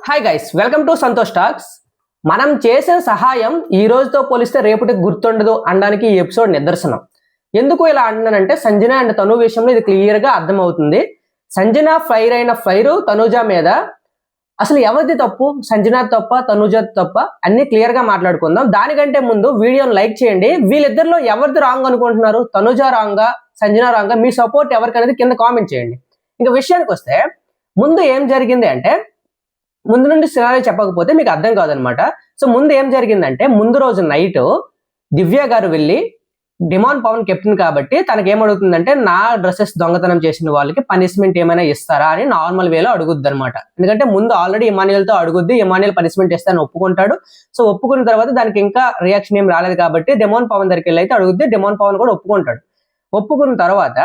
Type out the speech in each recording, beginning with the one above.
Hi guys, welcome to Santosh talks. మనం చేసే సహాయం ఈ రోజుతో పోలిస్తే రేపటికి గుర్తుండదు అనడానికి ఈ ఎపిసోడ్ నిదర్శనం. ఎందుకు ఇలా అంటున్నానంటే సంజన అండ్ తను విషయంలో ఇది క్లియర్గా అర్థమవుతుంది. సంజన ఫైర్ అయిన ఫైరు తనుజ మీద. అసలు ఎవరిది తప్పు? సంజన తప్ప, తనుజ తప్ప? అన్ని క్లియర్గా మాట్లాడుకుందాం. దానికంటే ముందు వీడియోని లైక్ చేయండి. వీళ్ళిద్దరిలో ఎవరిది రాంగ్ అనుకుంటున్నారు? తనుజ రాంగా, సంజన రాంగా? మీ సపోర్ట్ ఎవరికనేది కింద కామెంట్ చేయండి. ఇంకా విషయానికి వస్తే ముందు ఏం జరిగింది అంటే, ముందు నుండి సినారీ చెప్పకపోతే మీకు అర్థం కాదనమాట. సో ముందు ఏం జరిగిందంటే, ముందు రోజు నైట్ దివ్య గారు వెళ్ళి డిమాన్ పవన్ కెప్టెన్ కాబట్టి తనకి ఏమడుగుతుందంటే, నా డ్రెస్సెస్ దొంగతనం చేసిన వాళ్ళకి పనిష్మెంట్ ఏమైనా ఇస్తారా అని నార్మల్ వేలో అడుగుద్ది అనమాట. ఎందుకంటే ముందు ఆల్రెడీ ఇమాన్యుయల్తో అడుగుద్ది, ఇమాన్యుయల్ పనిష్మెంట్ ఇస్తాను ఒప్పుకుంటాడు. సో ఒప్పుకున్న తర్వాత దానికి ఇంకా రియాక్షన్ ఏం రాలేదు కాబట్టి డెమోన్ పవన్ దగ్గరికి వెళ్ళి అయితే అడుగుద్ది. డెమోన్ పవన్ కూడా ఒప్పుకుంటాడు. ఒప్పుకున్న తర్వాత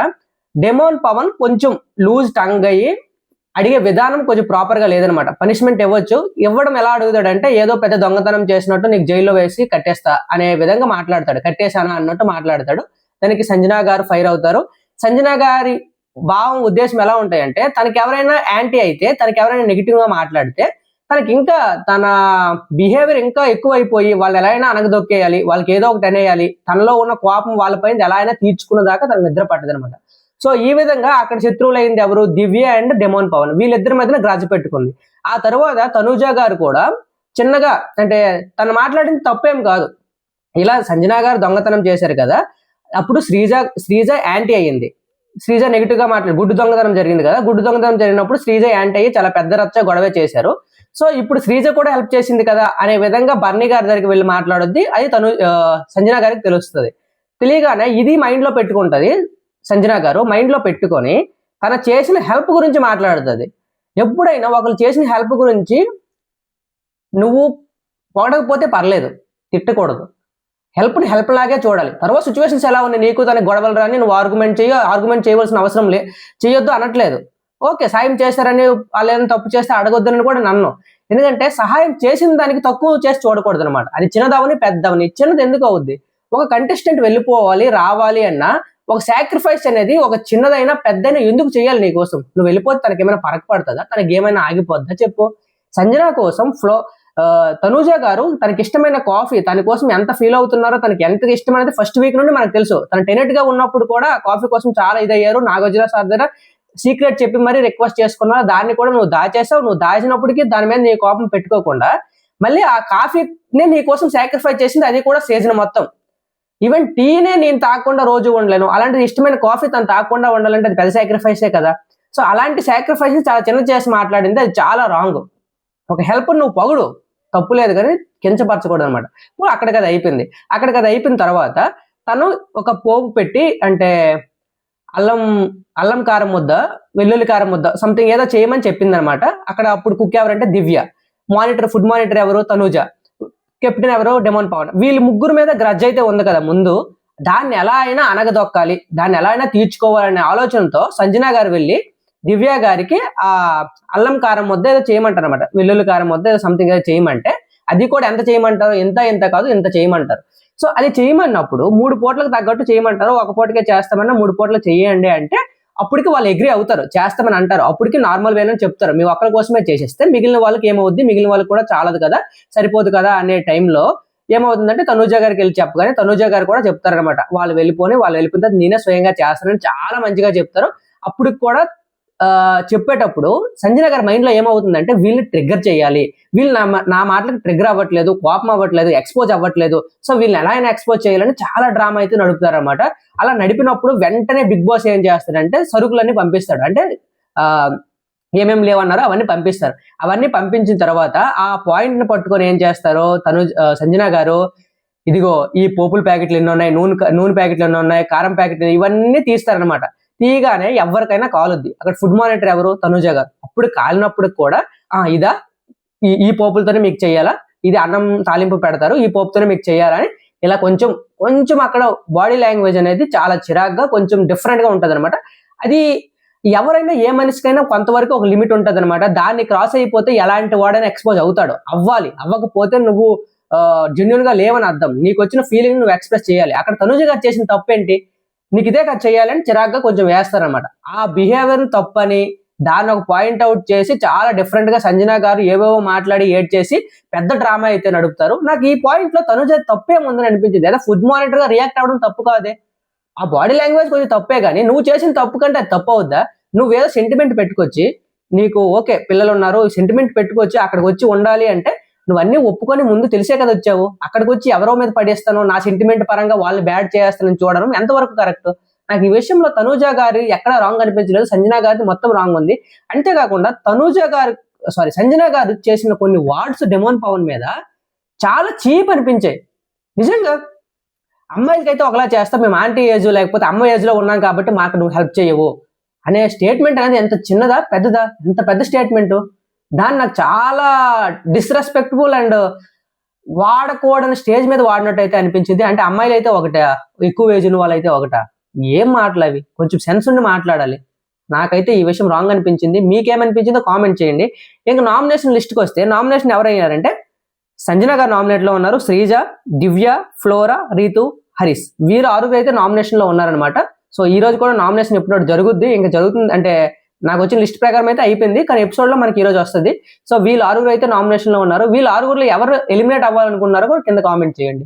డెమోన్ పవన్ కొంచెం లూజ్ టంగ్ అయ్యి అడిగే విధానం కొంచెం ప్రాపర్ గా లేదనమాట. పనిష్మెంట్ ఇవ్వచ్చు, ఇవ్వడం ఎలా అడుగుతాడంటే ఏదో పెద్ద దొంగతనం చేసినట్టు నీకు జైల్లో వేసి కట్టేస్తా అనే విధంగా మాట్లాడతాడు. కట్టేశానా అన్నట్టు మాట్లాడతాడు. దానికి సంజన గారు ఫైర్ అవుతారు. సంజన గారి భావం ఉద్దేశం ఎలా ఉంటాయంటే, తనకి ఎవరైనా యాంటీ అయితే, తనకి ఎవరైనా నెగిటివ్ గా మాట్లాడితే తనకి ఇంకా తన బిహేవియర్ ఇంకా ఎక్కువైపోయి వాళ్ళు ఎలా అయినా అనగదొక్కేయాలి, వాళ్ళకి ఏదో ఒకటి అనేయాలి, తనలో ఉన్న కోపం వాళ్ళపైన ఎలా అయినా తీర్చుకున్న దాకా తనకు నిద్ర పట్టదు అనమాట. సో ఈ విధంగా అక్కడ శత్రువులైంది ఎవరు? దివ్య అండ్ డెమోన్ పవన్. వీళ్ళిద్దరి మధ్యన గ్రాజు పెట్టుకుంది. ఆ తర్వాత తనూజ గారు కూడా చిన్నగా, అంటే తను మాట్లాడింది తప్పేం కాదు. ఇలా సంజన గారు దొంగతనం చేశారు కదా, అప్పుడు శ్రీజ యాంటీ అయ్యింది. శ్రీజ నెగిటివ్ గా గుడ్డు దొంగతనం జరిగింది కదా, గుడ్డు దొంగతనం జరిగినప్పుడు శ్రీజ యాంటీ అయ్యి చాలా పెద్ద రచ్చ గొడవ చేశారు. సో ఇప్పుడు శ్రీజ కూడా హెల్ప్ చేసింది కదా అనే విధంగా బర్నీ గారి దగ్గరికి వెళ్ళి మాట్లాడొద్ది. అది సంజన గారికి తెలుస్తుంది. తెలియగానే ఇది మైండ్ లో పెట్టుకుంటది. సంజన గారు మైండ్ లో పెట్టుకొని తన చేసిన హెల్ప్ గురించి మాట్లాడుతుంది. ఎప్పుడైనా ఒకరు చేసిన హెల్ప్ గురించి నువ్వు పొగడకపోతే పర్లేదు, తిట్టకూడదు. హెల్ప్ని హెల్ప్ లాగే చూడాలి. తర్వాత సిచ్యువేషన్స్ ఎలా ఉన్నాయి, నీకు తనకి గొడవలు రాని నువ్వు ఆర్గ్యుమెంట్ చేయవలసిన అవసరం చేయొద్దు అనట్లేదు. ఓకే, సాయం చేస్తారని వాళ్ళు ఏదైనా తప్పు చేస్తే అడగొద్దని కూడా నన్ను. ఎందుకంటే సహాయం చేసిన దానికి తక్కువ చేసి చూడకూడదు అనమాట. అది చిన్నదవని పెద్దవని, చిన్నది ఎందుకు అవుద్ది? ఒక కంటెస్టెంట్ వెళ్ళిపోవాలి రావాలి అన్నా ఒక సాక్రిఫైస్ అనేది ఒక చిన్నదైనా పెద్దైనా ఎందుకు చేయాలి నీకోసం? నువ్వు వెళ్ళిపోతే తనకి ఏమైనా ఫరక పడుతుందా? తనకి ఏమైనా ఆగిపోద్దా చెప్పు? సంజన కోసం తనూజ గారు తనకి ఇష్టమైన కాఫీ, తన కోసం ఎంత ఫీల్ అవుతున్నారో, తనకి ఎంత ఇష్టమైనది ఫస్ట్ వీక్ నుండి మనకు తెలుసు. తను టెనెట్ గా ఉన్నప్పుడు కూడా కాఫీ కోసం చాలా ఇదయ్యారు. నాగార్జున సార్ దగ్గర సీక్రెట్ చెప్పి మరీ రిక్వెస్ట్ చేసుకున్నా, దాన్ని కూడా నువ్వు దాచేసావు. నువ్వు దాచినప్పటికీ దాని మీద నీ కోపం పెట్టుకోకుండా మళ్ళీ ఆ కాఫీనే నీ కోసం సాక్రిఫైస్ చేసింది, అది కూడా సీజన్ మొత్తం. ఈవెన్ టీనే నేను తాగకుండా రోజు ఉండలేను, అలాంటిది ఇష్టమైన కాఫీ తను తాగకుండా ఉండాలంటే అది పెద్ద సాక్రిఫైసే కదా. సో అలాంటి సాక్రిఫైస్ చాలా చిన్న చేసి మాట్లాడింది, అది చాలా రాంగ్. ఒక హెల్ప్ నువ్వు పొగుడు, తప్పు లేదు, కానీ కించపరచకూడదు అనమాట. అక్కడికి అది అయిపోయిన తర్వాత తను ఒక పోపు పెట్టి, అంటే అల్లం కారం ముద్ద, వెల్లుల్లి కారం ముద్ద సంథింగ్ ఏదో చేయమని చెప్పింది అనమాట. అక్కడ అప్పుడు కుక్ ఎవరంటే దివ్య, ఫుడ్ మానిటర్ ఎవరు? తనూజ, కెప్టెన్ ఎవరో? డెమోన్ పవన్. వీళ్ళు ముగ్గురు మీద గ్రడ్జ్ అయితే ఉంది కదా ముందు, దాన్ని ఎలా అయినా అనగదొక్కాలి, దాన్ని ఎలా అయినా తీర్చుకోవాలనే ఆలోచనతో సంజన గారు వెళ్ళి దివ్య గారికి ఆ అల్లం కారం ముద్ద ఏదో చేయమంటారు అనమాట. వెల్లుల్లి కారం ముద్ద ఏదో సంథింగ్ ఏదో చేయమంటే, అది కూడా ఎంత చేయమంటారు? ఎంత కాదు, ఇంత చేయమంటారు. సో అది చేయమన్నప్పుడు 3 పూటలకు తగ్గట్టు చేయమంటారు. ఒక పూటకే చేస్తామన్నా 3 పూటలు చేయండి అంటే అప్పటికి వాళ్ళు అగ్రీ అవుతారు, చేస్తామని అంటారు. అప్పటికి నార్మల్ వేలో చెప్తారు, మీ ఒక్కరి కోసమే చేసేస్తే మిగిలిన వాళ్ళకి ఏమవుద్ది, మిగిలిన వాళ్ళకి కూడా చాలదు కదా, సరిపోదు కదా అనే టైంలో ఏమవుతుందంటే తనూజ గారికి వెళ్ళి చెప్పగానే తనూజ గారు కూడా చెప్తారనమాట, వాళ్ళు వెళ్ళిపోయిన తర్వాత నేనే స్వయంగా చేస్తానని చాలా మంచిగా చెప్తారు. అప్పుడు కూడా చెప్పేటప్పుడు సంజన గారి మైండ్ లో ఏమవుతుందంటే, వీళ్ళు ట్రిగ్గర్ చేయాలి, వీళ్ళు నా మాటలకు ట్రిగ్గర్ అవ్వట్లేదు, కోపం అవ్వట్లేదు, ఎక్స్పోజ్ అవ్వట్లేదు, సో వీళ్ళని ఎలా అయినా ఎక్స్పోజ్ చేయాలని చాలా డ్రామా అయితే నడుపుతారనమాట. అలా నడిపినప్పుడు వెంటనే బిగ్ బాస్ ఏం చేస్తాడంటే సరుకులన్నీ పంపిస్తాడు. అంటే ఏమేమి లేవన్నారో అవన్నీ పంపిస్తారు. అవన్నీ పంపించిన తర్వాత ఆ పాయింట్ ని పట్టుకొని ఏం చేస్తారో సంజన గారు, ఇదిగో ఈ పోపుల ప్యాకెట్లు ఎన్ని ఉన్నాయి, నూనె ప్యాకెట్లు ఎన్ని ఉన్నాయి, కారం ప్యాకెట్లు, ఇవన్నీ తీస్తారనమాట. తీయగానే ఎవరికైనా కాలుద్ది. అక్కడ ఫుడ్ మానిటర్ ఎవరు? తనూజ గారు. అప్పుడు కాలినప్పుడు కూడా ఇదా ఈ పోపులతోనే మీకు చెయ్యాలా, ఇది అన్నం తాలింపు పెడతారు, ఈ పోపుతోనే మీకు చెయ్యాలని ఇలా కొంచెం అక్కడ బాడీ లాంగ్వేజ్ అనేది చాలా చిరాగ్గా కొంచెం డిఫరెంట్ గా ఉంటది అనమాట. అది ఎవరైనా ఏ మనిషికైనా కొంతవరకు ఒక లిమిట్ ఉంటది అనమాట. దాన్ని క్రాస్ అయిపోతే ఎలాంటి వాడైనా ఎక్స్పోజ్ అవుతాడు. అవ్వకపోతే నువ్వు జెన్యున్ గా లేవని అర్థం. నీకు వచ్చిన ఫీలింగ్ నువ్వు ఎక్స్ప్రెస్ చేయాలి. అక్కడ తనూజ గారు చేసిన తప్పేంటి? నీకు ఇదే కదా చేయాలని చిరాగ్గా కొంచెం వేస్తారనమాట. ఆ బిహేవియర్ తప్పని దాన్ని ఒక పాయింట్ అవుట్ చేసి చాలా డిఫరెంట్ గా సంజన గారు ఏవేవో మాట్లాడి ఏడ్ చేసి పెద్ద డ్రామా అయితే నడుపుతారు. నాకు ఈ పాయింట్ లో తనుజ తప్పేముందని అనిపించింది. ఏదో ఫుడ్ మానిటర్ గా రియాక్ట్ అవ్వడం తప్పు కాదే, ఆ బాడీ లాంగ్వేజ్ కొంచెం తప్పే, కానీ నువ్వు చేసిన తప్పు కంటే అది తప్పు అవుద్దా? నువ్వేదో సెంటిమెంట్ పెట్టుకొచ్చి, నీకు ఓకే పిల్లలు ఉన్నారు సెంటిమెంట్ పెట్టుకొచ్చి అక్కడికి వచ్చి ఉండాలి అంటే నువ్వు అన్ని ఒప్పుకొని ముందు తెలిసే కదా వచ్చావు. అక్కడికి వచ్చి ఎవరో మీద పడేస్తాను, నా సెంటిమెంట్ పరంగా వాళ్ళు బ్యాడ్ చేస్తానని చూడడం ఎంతవరకు కరెక్ట్? నాకు ఈ విషయంలో తనూజ గారి ఎక్కడ రాంగ్ అనిపించలేదు, సంజన గారిది మొత్తం రాంగ్ ఉంది. అంతేకాకుండా సంజన గారు చేసిన కొన్ని వార్డ్స్ డెమోన్ పవన్ మీద చాలా చీప్ అనిపించాయి నిజంగా. అమ్మాయిలకైతే ఒకలా చేస్తా, మేము ఆంటీ ఏజ్ లేకపోతే అమ్మ ఏజ్ లో ఉన్నాం కాబట్టి మాకు నువ్వు హెల్ప్ చేయవు అనే స్టేట్మెంట్ అనేది ఎంత చిన్నదా పెద్దదా? ఎంత పెద్ద స్టేట్మెంట్. దాన్ని నాకు చాలా డిస్రెస్పెక్టబుల్ అండ్ వాడకూడని స్టేజ్ మీద వాడినట్టు అయితే అనిపించింది. అంటే అమ్మాయిలు అయితే ఒకటే, ఎక్కువ ఏజ్ ఉన్న వాళ్ళైతే ఒకటా? ఏం మాటలు అవి? కొంచెం సెన్స్ ఉండి మాట్లాడాలి. నాకైతే ఈ విషయం రాంగ్ అనిపించింది. మీకేమనిపించిందో కామెంట్ చేయండి. ఇంకా నామినేషన్ లిస్ట్కి వస్తే నామినేషన్ ఎవరయ్యారంటే సంజన గారు నామినేట్ లో ఉన్నారు, శ్రీజ, దివ్య, ఫ్లోరా, రీతు, హరీష్, వీరు 6 అయితే నామినేషన్ లో ఉన్నారనమాట. సో ఈ రోజు కూడా నామినేషన్ ఎప్పుడు జరుగుద్ది, ఇంకా జరుగుతుంది అంటే నాకు వచ్చిన లిస్ట్ ప్రకారం అయితే అయిపోయింది, కానీ ఎపిసోడ్ లో మనకి ఈ రోజు వస్తుంది. సో వీళ్ళు 6 అయితే నామినేషన్ లో ఉన్నారు. వీళ్ళు 6 ఎవరు ఎలిమినేట్ అవ్వాలనుకున్నారో కూడా కింద కామెంట్ చేయండి.